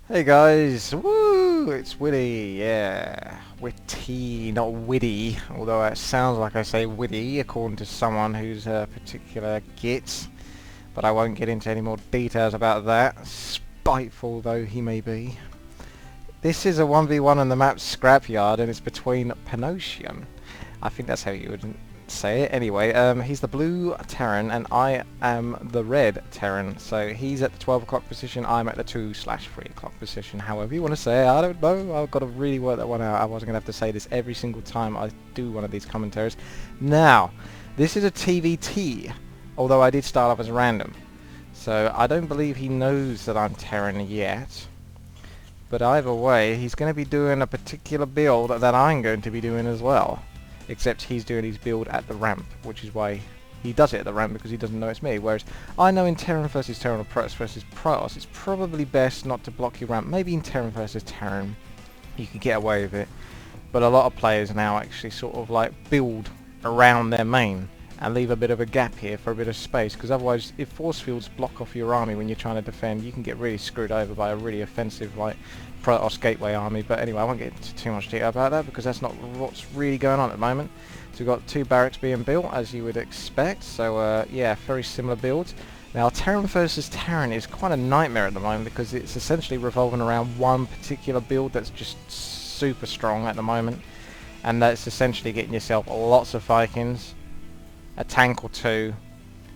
Hey guys, woo! It's Witty, yeah. Witty, not witty, although it sounds like I say witty according to someone who's a particular git. But I won't get into any more details about that, spiteful though he may be. This is a 1v1 on the map Scrapyard and it's between Pinouchon. I think that's how you would say it. Anyway, he's the blue Terran and I am the red Terran. So he's at the 12 o'clock position, I'm at the 2/3 o'clock position. However you want to say it, I don't know. I've got to really work that one out. I wasn't going to have to say this every single time I do one of these commentaries. Now, this is a TVT, although I did start off as random. So I don't believe he knows that I'm Terran yet. But either way, he's going to be doing a particular build that I'm going to be doing as well. Except he's doing his build at the ramp, which is why he does it at the ramp, because he doesn't know it's me. Whereas I know in Terran versus Terran or Protoss versus Protoss, it's probably best not to block your ramp. Maybe in Terran versus Terran, you could get away with it. But a lot of players now actually sort of like build around their main and leave a bit of a gap here for a bit of space, because otherwise if force fields block off your army when you're trying to defend, you can get really screwed over by a really offensive like Protoss gateway army. But anyway, I won't get into too much detail about that because that's not what's really going on at the moment. So we've got two barracks being built as you would expect, so yeah, very similar builds. Now Terran versus Terran is quite a nightmare at the moment because it's essentially revolving around one particular build that's just super strong at the moment, and that's essentially getting yourself lots of Vikings, a tank or two,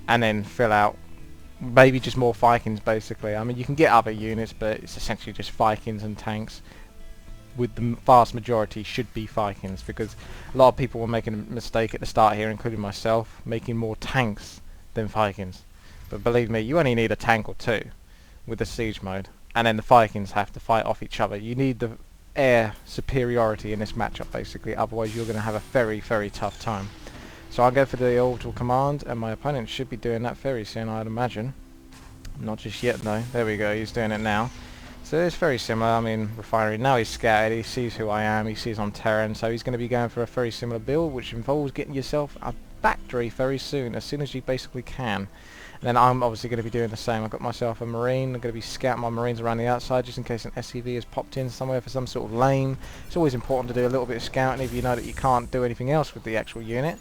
and then fill out maybe just more Vikings basically. I mean, you can get other units, but it's essentially just Vikings and tanks, with the vast majority should be Vikings, because a lot of people were making a mistake at the start here, including myself, making more tanks than Vikings. But believe me, you only need a tank or two with the siege mode, and then the Vikings have to fight off each other. You need the air superiority in this matchup basically, otherwise you're going to have a very, very tough time. So I'll go for the orbital command, and my opponent should be doing that very soon, I'd imagine. Not just yet though. There we go, he's doing it now. So it's very similar. I mean, refinery, now he's scouted, he sees who I am, he sees I'm Terran, so he's going to be going for a very similar build, which involves getting yourself a factory very soon, as soon as you basically can. And then I'm obviously going to be doing the same. I've got myself a marine, I'm going to be scouting my marines around the outside just in case an SCV has popped in somewhere for some sort of lane. It's always important to do a little bit of scouting if you know that you can't do anything else with the actual unit.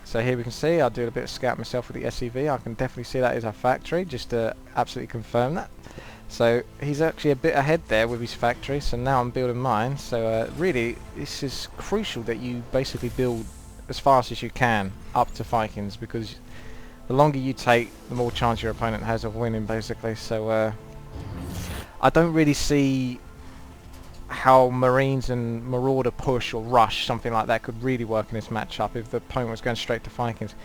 So here we can see, I'll do a bit of scout myself with the SCV. I can definitely see that is our factory, just to absolutely confirm that. So he's actually a bit ahead there with his factory, so now I'm building mine. So really, this is crucial that you basically build as fast as you can up to Vikings, because the longer you take, the more chance your opponent has of winning basically. So I don't really see how Marines and Marauder push or rush, something like that, could really work in this matchup if the opponent was going straight to Vikings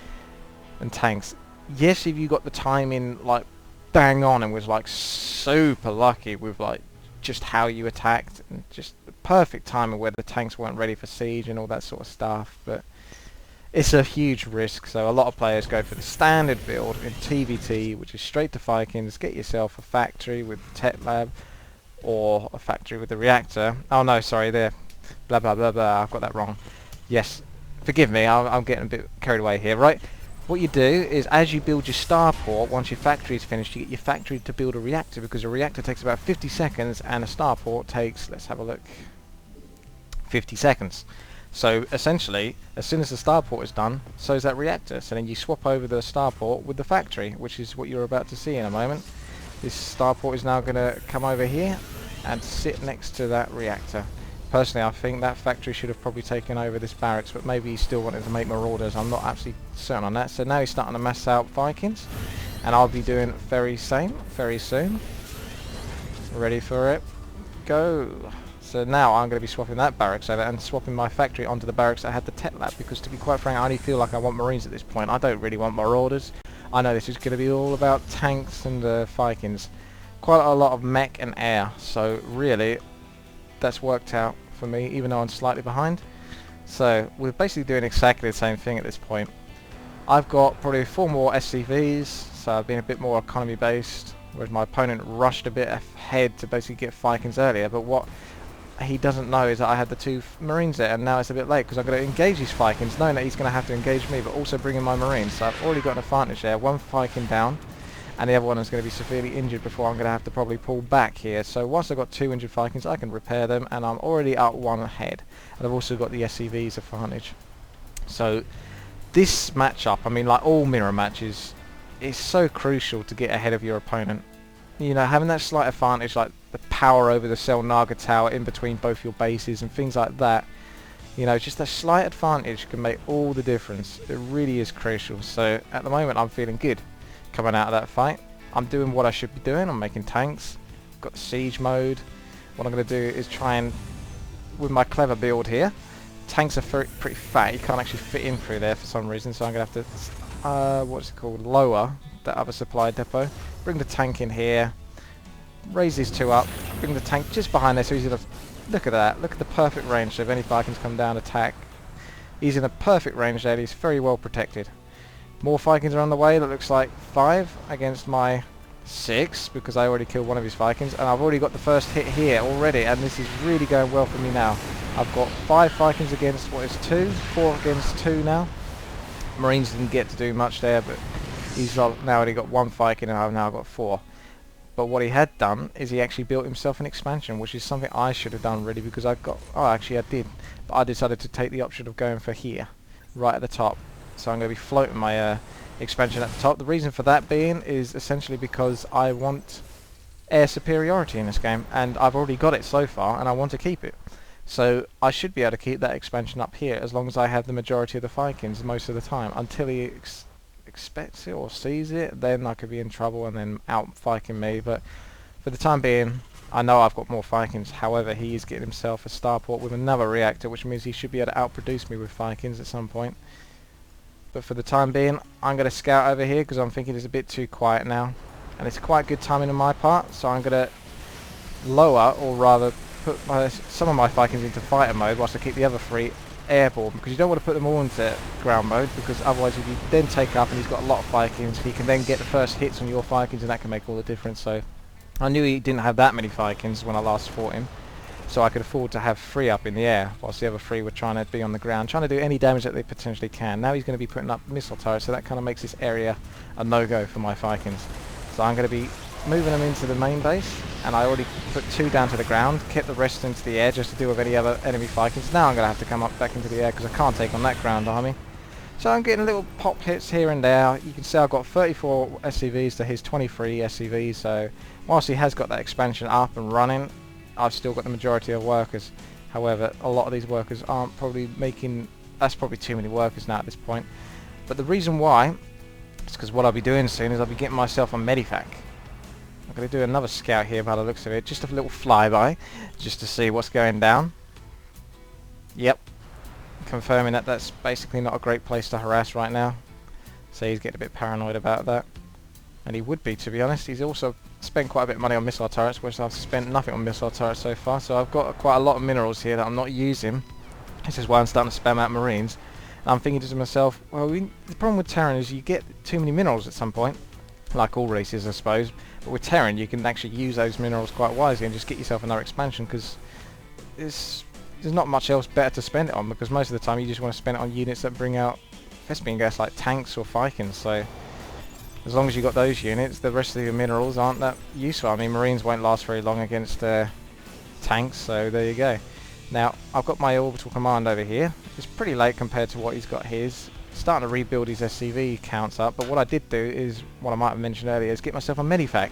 and tanks. Yes, if you got the timing like bang on and was like super lucky with like just how you attacked and just the perfect timing where the tanks weren't ready for siege and all that sort of stuff, but it's a huge risk. So a lot of players go for the standard build in TVT, which is straight to Vikings, get yourself a factory with tech lab, or a factory with the reactor. Oh no, sorry, there. Blah blah blah blah. I've got that wrong. Yes, forgive me. I'm getting a bit carried away here. Right. What you do is, as you build your starport, once your factory is finished, you get your factory to build a reactor, because a reactor takes about 50 seconds, and a starport takes, let's have a look, 50 seconds. So essentially, as soon as the starport is done, so is that reactor. So then you swap over the starport with the factory, which is what you're about to see in a moment. This starport is now going to come over here and sit next to that reactor. Personally, I think that factory should have probably taken over this barracks, but maybe he still wanted to make marauders. I'm not absolutely certain on that. So now he's starting to mass out Vikings, and I'll be doing very same very soon. Ready for it? Go! So now I'm going to be swapping that barracks over and swapping my factory onto the barracks that had the tech lab, because to be quite frank, I only feel like I want marines at this point. I don't really want marauders. I know this is going to be all about tanks and Vikings. Quite a lot of mech and air, so really that's worked out for me, even though I'm slightly behind. So we're basically doing exactly the same thing at this point. I've got probably 4 more SCVs, so I've been a bit more economy based, whereas my opponent rushed a bit ahead to basically get Vikings earlier. But what he doesn't know is that I had the 2 marines there, and now it's a bit late because I'm going to engage these Vikings, knowing that he's going to have to engage me, but also bring in my marines. So I've already got an advantage there. 1 Viking down, and the other one is going to be severely injured before I'm going to have to probably pull back here. So once I've got 2 injured Vikings, I can repair them, and I'm already up 1 ahead. And I've also got the SCV's advantage. So this matchup, I mean, like all mirror matches, is so crucial to get ahead of your opponent. You know, having that slight advantage, like the power over the Cell Naga tower in between both your bases and things like that, you know, just a slight advantage can make all the difference. It really is crucial. So at the moment I'm feeling good coming out of that fight. I'm doing what I should be doing. I'm making tanks. Got the siege mode. What I'm going to do is try and, with my clever build here, tanks are pretty fat. You can't actually fit in through there for some reason, so I'm going to have to, what's it called, lower that other supply depot. Bring the tank in here. Raise these 2 up. Bring the tank just behind there so he's going to... Look at that. Look at the perfect range. So if any Vikings come down, attack. He's in a perfect range there. He's very well protected. More Vikings are on the way. That looks like 5 against my 6, because I already killed one of his Vikings. And I've already got the first hit here already. And this is really going well for me now. I've got 5 Vikings against, what is 2? 4 against 2 now. Marines didn't get to do much there, but he's now already got 1 Viking and I've now got 4. But what he had done is he actually built himself an expansion, which is something I should have done really, because I got... Oh, actually I did. But I decided to take the option of going for here, right at the top. So I'm going to be floating my expansion at the top. The reason for that being is essentially because I want air superiority in this game, and I've already got it so far, and I want to keep it. So I should be able to keep that expansion up here as long as I have the majority of the Vikings most of the time, until he expects it or sees it. Then I could be in trouble and then out Viking me. But for the time being, I know I've got more Vikings. However, he is getting himself a starport with another reactor, which means he should be able to outproduce me with Vikings at some point. But for the time being, I'm going to scout over here because I'm thinking it's a bit too quiet now, and it's quite good timing on my part. So I'm going to lower, or rather put some of my Vikings into fighter mode whilst I keep the other 3 airborne, because you don't want to put them all into ground mode, because otherwise if you then take up and he's got a lot of Vikings, he can then get the first hits on your Vikings, and that can make all the difference. So I knew he didn't have that many Vikings when I last fought him, so I could afford to have 3 up in the air whilst the other 3 were trying to be on the ground, trying to do any damage that they potentially can. Now he's going to be putting up missile turrets, so that kind of makes this area a no-go for my Vikings. So I'm going to be moving them into the main base, and I already put 2 down to the ground, kept the rest into the air just to deal with any other enemy Vikings. Now I'm going to have to come up back into the air because I can't take on that ground army. So I'm getting little pop hits here and there. You can see I've got 34 SCVs to his 23 SCVs, so whilst he has got that expansion up and running, I've still got the majority of workers. However, a lot of these workers aren't probably making... That's probably too many workers now at this point. But the reason why is because what I'll be doing soon is I'll be getting myself a medivac. I'm going to do another scout here by the looks of it, just a little flyby, just to see what's going down. Yep, confirming that that's basically not a great place to harass right now. So he's getting a bit paranoid about that. And he would be, to be honest. He's also spent quite a bit of money on missile turrets, whereas I've spent nothing on missile turrets so far. So I've got quite a lot of minerals here that I'm not using. This is why I'm starting to spam out Marines. And I'm thinking to myself, well, the problem with Terran is you get too many minerals at some point. Like all races, I suppose. But with Terran, you can actually use those minerals quite wisely and just get yourself another expansion, because there's not much else better to spend it on, because most of the time you just want to spend it on units that bring out Thespian gas, like tanks or Vikings. So as long as you got those units, the rest of your minerals aren't that useful. I mean, Marines won't last very long against tanks, so there you go. Now, I've got my orbital command over here. It's pretty late compared to what he's got here. He's starting to rebuild his SCV counts up, but what I did do is, what I might have mentioned earlier, is get myself a medivac.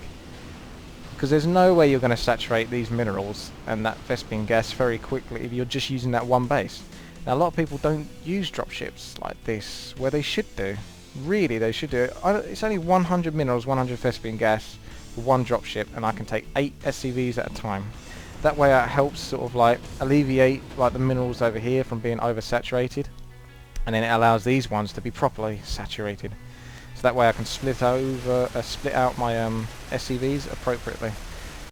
Because there's no way you're going to saturate these minerals and that Thespian gas very quickly if you're just using that one base. Now, a lot of people don't use dropships like this, where they should do. Really, they should do it. It's only 100 minerals, 100 Thespian gas for one dropship, and I can take 8 SCVs at a time. That way it helps sort of like alleviate like the minerals over here from being oversaturated, and then it allows these ones to be properly saturated. So that way I can split out my SCVs appropriately.